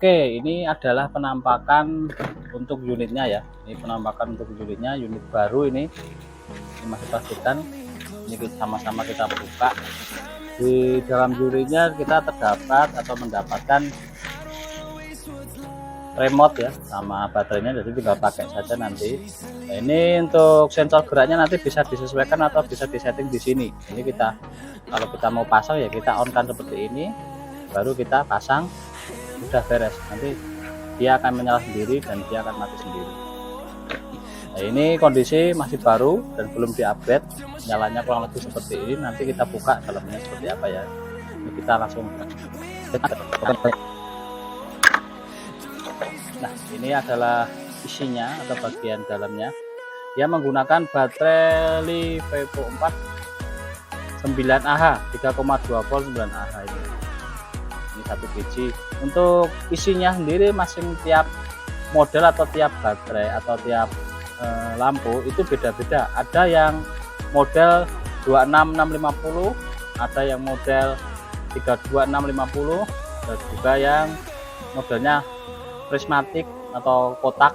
Oke, ini adalah penampakan untuk unitnya ya. Ini penampakan untuk unitnya, unit baru ini masih pastikan. Ini sama-sama kita buka. Di dalam unitnya kita terdapat atau mendapatkan remote ya, sama baterainya, jadi tinggal pakai saja nanti. Nah, ini untuk sensor geraknya nanti bisa disesuaikan atau bisa disetting di sini. Ini kita kalau kita mau pasang ya kita on kan seperti ini, baru kita pasang, udah beres. Nanti dia akan menyala sendiri dan dia akan mati sendiri. Nah, ini kondisi masih baru dan belum diupgrade, nyalanya kurang lebih seperti ini. Nanti kita buka dalamnya seperti apa ya. Ini kita langsung. Nah, ini adalah isinya atau bagian dalamnya. Dia menggunakan baterai LiFePo 4 9Ah 3,2 volt 9Ah ini satu biji. Untuk isinya sendiri masing tiap model atau tiap baterai atau tiap lampu itu beda-beda. Ada yang model 26650, ada yang model 32650, dan juga yang modelnya prismatik atau kotak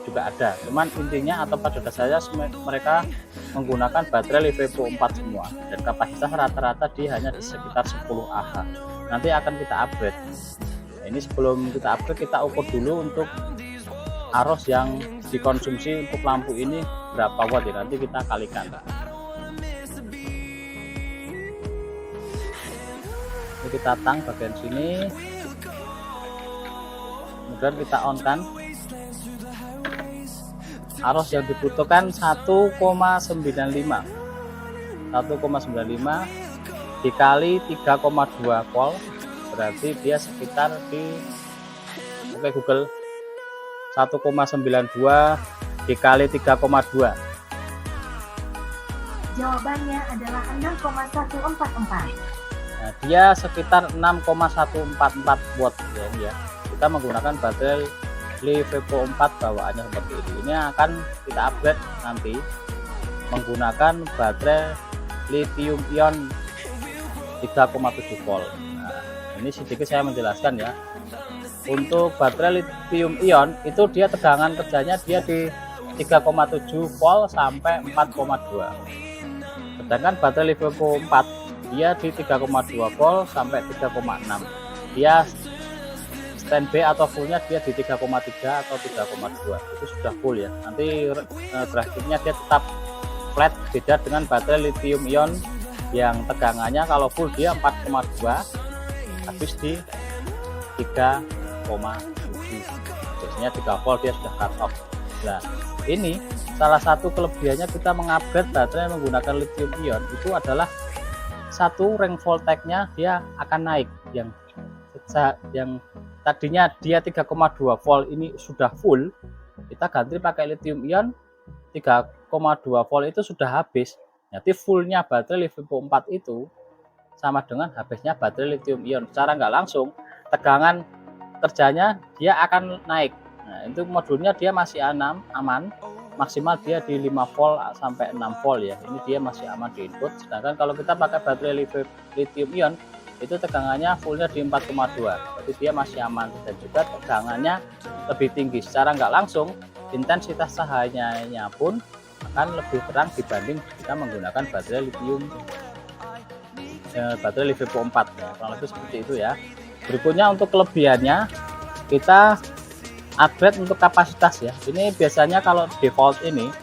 juga ada. Cuman intinya atau pada dasarnya mereka menggunakan baterai LiFePo 4 semua, dan kapasitas rata-rata hanya di sekitar 10Ah. Nanti akan kita upgrade. Nah, ini sebelum kita upgrade kita ukur dulu untuk arus yang dikonsumsi untuk lampu ini berapa watt ya, nanti kita kalikan. Ini kita tang bagian sini, kemudian kita on kan. Arus yang dibutuhkan 1,95 dikali 3,2 volt, berarti dia sekitar di Google 1,92 dikali 3,2. Jawabannya adalah 6,144. Nah, dia sekitar 6,144 watt ya. Kita menggunakan baterai LiFePo 4 bawaannya seperti ini. Ini akan kita upgrade nanti menggunakan baterai lithium ion 3,7 volt. Nah, ini sedikit saya menjelaskan ya. Untuk baterai lithium ion itu dia tegangan kerjanya dia di 3,7 volt sampai 4,2. Sedangkan baterai LiFePo 4 dia di 3,2 volt sampai 3,6. Dia standby atau fullnya dia di 3,3 atau 3,2, itu sudah full ya. Nanti grafiknya dia tetap flat, beda dengan baterai lithium ion yang tegangannya kalau full dia 4,2, habis di 3,7, biasanya 3 volt dia sudah cut off. Nah, ini salah satu kelebihannya kita mengupgrade baterai menggunakan lithium ion itu adalah satu ring voltage-nya dia akan naik. Yang tadinya dia 3,2 volt ini sudah full, kita ganti pakai lithium ion 3,2 volt itu sudah habis. Jadi fullnya baterai LiFePo 4 itu sama dengan habisnya baterai lithium ion. Secara nggak langsung tegangan kerjanya dia akan naik. Nah, itu modulnya dia masih aman, maksimal dia di 5 volt sampai 6 volt ya. Ini dia masih aman di input. Sedangkan kalau kita pakai baterai lithium ion itu tegangannya fullnya di 4,2, jadi dia masih aman dan juga tegangannya lebih tinggi. Secara nggak langsung intensitas cahayanya pun akan lebih terang dibanding kita menggunakan baterai LiFePo 4 ya, kurang lebih seperti itu ya. Berikutnya untuk kelebihannya kita upgrade untuk kapasitas ya. Ini biasanya kalau default ini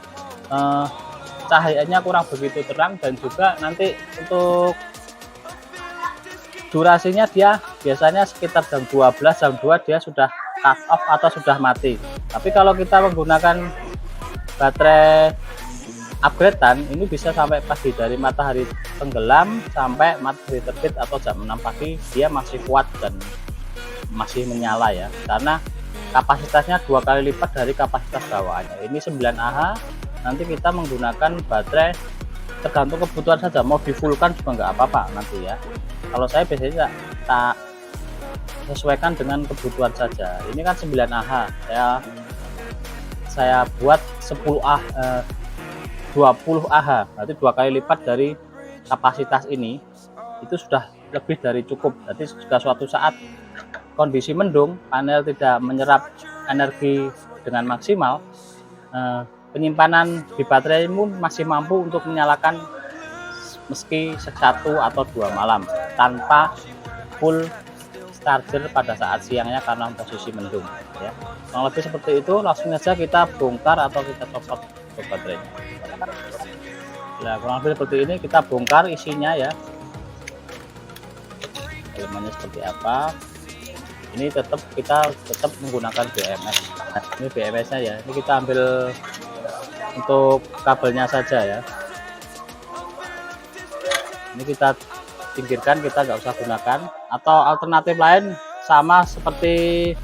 cahayanya kurang begitu terang, dan juga nanti untuk durasinya dia biasanya sekitar jam 12, jam 2 dia sudah cut off atau sudah mati. Tapi kalau kita menggunakan baterai upgradean ini bisa sampai pagi, dari matahari tenggelam sampai matahari terbit atau jam 6 pagi dia masih kuat dan masih menyala ya, karena kapasitasnya 2 kali lipat dari kapasitas bawaannya. Ini 9Ah. Nanti kita menggunakan baterai tergantung kebutuhan saja, mau di fullkan juga nggak apa-apa nanti ya. Kalau saya biasanya tak sesuaikan dengan kebutuhan saja. Ini kan 9Ah, saya buat 20Ah, berarti 2 kali lipat dari kapasitas ini, itu sudah lebih dari cukup. Jadi jika suatu saat kondisi mendung, panel tidak menyerap energi dengan maksimal, penyimpanan di baterai pun masih mampu untuk menyalakan meski 1 atau 2 malam tanpa full charger pada saat siangnya karena posisi mendung ya. Kurang lebih seperti itu. Langsung saja kita bongkar atau kita copot ke baterainya. Nah, kurang lebih seperti ini, kita bongkar isinya ya, elemennya seperti apa. Ini kita tetap menggunakan BMS. Nah, ini BMS nya ya, ini kita ambil untuk kabelnya saja ya, ini kita pinggirkan, kita nggak usah gunakan. Atau alternatif lain sama seperti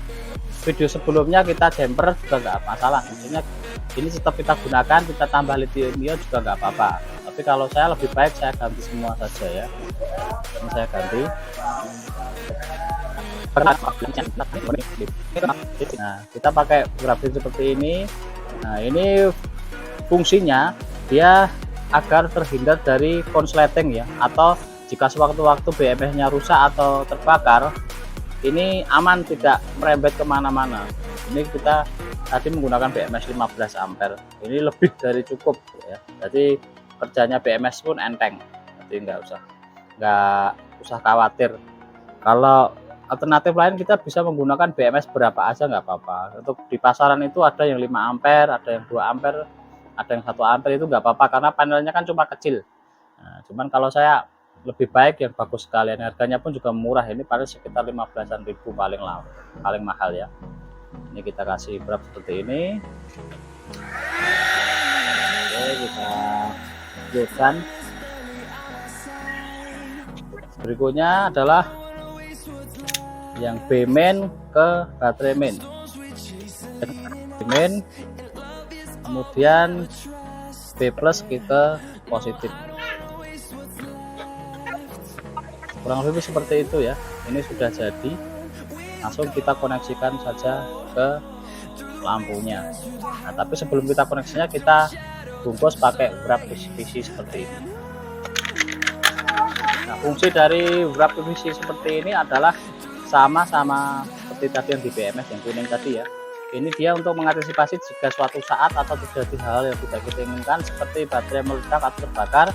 video sebelumnya, kita jumper juga nggak masalah. Maksudnya ini tetap kita gunakan, kita tambah lithium ion juga nggak apa-apa. Tapi kalau saya lebih baik saya ganti semua saja ya. Ini saya ganti. Nah, kita pakai grafit seperti ini. Nah, ini fungsinya dia agar terhindar dari konsleting ya, atau jika sewaktu-waktu BMS-nya rusak atau terbakar, ini aman, tidak merembet kemana-mana. Ini kita tadi menggunakan BMS 15 ampere, ini lebih dari cukup ya. Jadi kerjanya BMS pun enteng, jadi nggak usah khawatir. Kalau alternatif lain kita bisa menggunakan BMS berapa aja nggak apa-apa. Untuk di pasaran itu ada yang 5 ampere, ada yang 2 ampere, ada yang 1 ampere, itu nggak apa-apa karena panelnya kan cuma kecil. Nah, cuman kalau saya lebih baik yang bagus sekalian, harganya pun juga murah, ini paling sekitar 15-an ribu paling mahal ya. Ini kita kasih berat seperti ini. Oke, kita lanjutkan. Berikutnya adalah yang B main ke baterai main. Main, kemudian B plus ke positif. Kurang lebih seperti itu ya. Ini sudah jadi, langsung kita koneksikan saja ke lampunya. Nah, tapi sebelum kita koneksinya, kita bungkus pakai wrap PVC seperti ini. Nah, fungsi dari wrap PVC seperti ini adalah sama-sama seperti tadi yang di BMS yang kuning tadi ya. Ini dia untuk mengantisipasi jika suatu saat atau terjadi hal yang tidak kita inginkan seperti baterai meledak atau terbakar,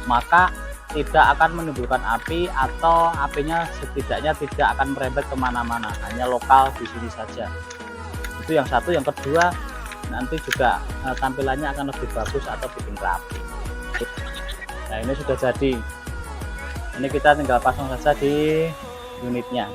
maka tidak akan menimbulkan api, atau apinya setidaknya tidak akan merembet kemana-mana, hanya lokal di sini saja. Itu yang satu. Yang kedua, nanti juga tampilannya akan lebih bagus atau bikin rapi. Nah, ini sudah jadi. Ini kita tinggal pasang saja di unitnya.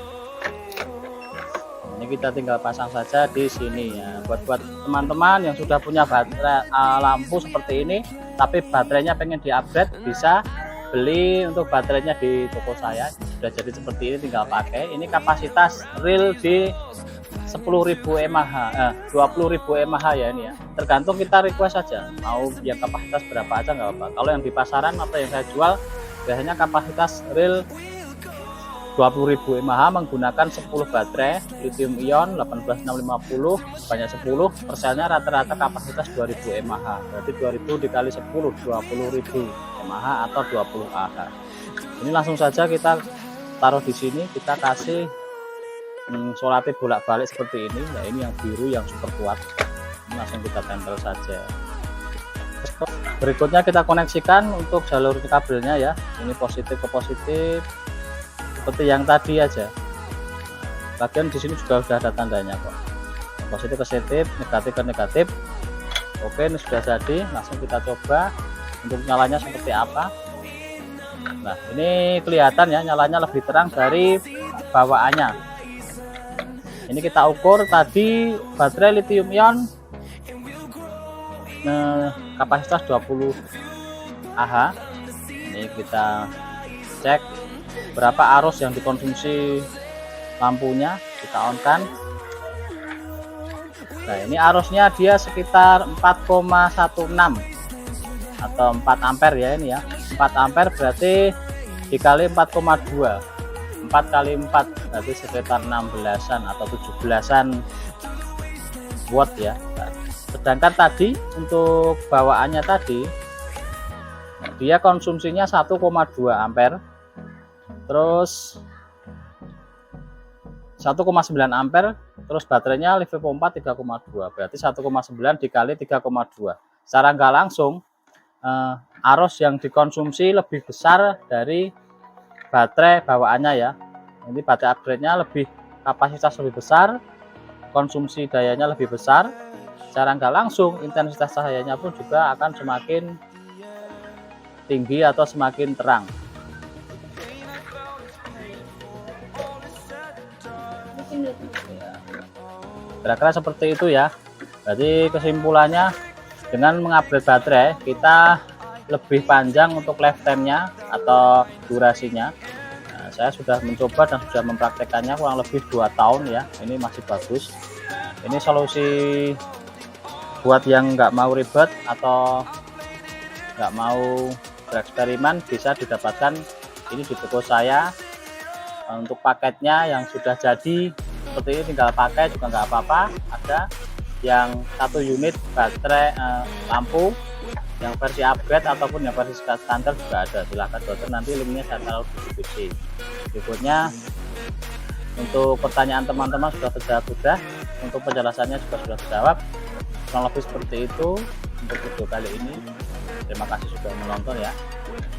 Ini kita tinggal pasang saja di sini ya. Buat teman-teman yang sudah punya baterai lampu seperti ini, tapi baterainya pengen di-upgrade, bisa beli untuk baterainya di toko saya. Sudah jadi seperti ini, tinggal pakai. Ini kapasitas real di 10.000 mAh, 20.000 mAh ya ini ya. Tergantung kita request saja, mau yang kapasitas berapa aja nggak apa. Kalau yang di pasaran atau yang saya jual, biasanya kapasitas real 20.000 mAh menggunakan 10 baterai lithium ion 18650 banyak 10, perselnya rata-rata kapasitas 2000 mAh. Berarti 2000 dikali 10, 20.000 mAh atau 20 Ah. Ini langsung saja kita taruh di sini, kita kasih solatif bolak-balik seperti ini. Nah, ini yang biru yang super kuat. Ini langsung kita tempel saja. Berikutnya kita koneksikan untuk jalur kabelnya ya. Ini positif ke positif, seperti yang tadi aja. Bagian di sini juga sudah ada tandanya kok. Positif ke positif, negatif ke negatif. Oke, ini sudah jadi. Langsung kita coba untuk nyalanya seperti apa. Nah, ini kelihatan ya, nyalanya lebih terang dari bawaannya. Ini kita ukur tadi baterai lithium ion kapasitas 20 Ah. Ini kita cek berapa arus yang dikonsumsi lampunya, kita on kan. Nah, ini arusnya dia sekitar 4,16 atau 4 ampere ya ini ya. 4 ampere berarti dikali 4,2, 4 kali 4 berarti sekitar 16-an atau 17-an watt ya. Nah, sedangkan tadi untuk bawaannya tadi dia konsumsinya 1,2 ampere. Terus 1,9 ampere, terus baterainya LiFePO 4 3,2, berarti 1,9 dikali 3,2. Secara nggak langsung arus yang dikonsumsi lebih besar dari baterai bawaannya ya. Ini baterai upgrade-nya lebih kapasitas lebih besar, konsumsi dayanya lebih besar. Secara nggak langsung intensitas cahayanya pun juga akan semakin tinggi atau semakin terang. Kira-kira seperti itu ya. Jadi kesimpulannya, dengan mengupgrade baterai kita lebih panjang untuk lifetime-nya atau durasinya. Nah, saya sudah mencoba dan sudah mempraktekannya kurang lebih 2 tahun ya. Ini masih bagus. Ini solusi buat yang nggak mau ribet atau nggak mau bereksperimen, bisa didapatkan ini di toko saya. Untuk paketnya yang sudah jadi seperti ini tinggal pakai juga nggak apa-apa. Ada yang 1 unit baterai lampu yang versi upgrade ataupun yang versi standar juga ada. Silahkan browser, nanti linknya saya taruh di deskripsi. Berikutnya, untuk pertanyaan teman-teman sudah terjawab, untuk penjelasannya juga sudah terjawab. Kurang lebih seperti itu untuk video kali ini. Terima kasih sudah menonton ya.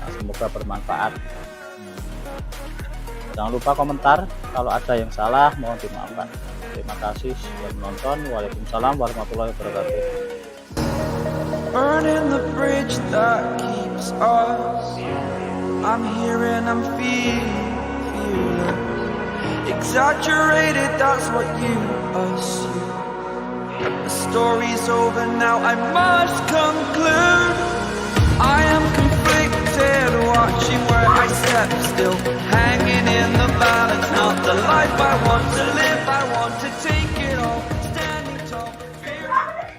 Nah, semoga bermanfaat. Jangan lupa komentar kalau ada yang salah, mohon dimaafkan. Terima kasih sudah menonton. Waalaikumsalam warahmatullahi wabarakatuh. Burning the bridge that keeps us. I'm here and I'm feeling exaggerated, that's what you assume. The story's over now, I must conclude. I am conflicted, watching where I step still, hanging in the balance, not the life I want to live.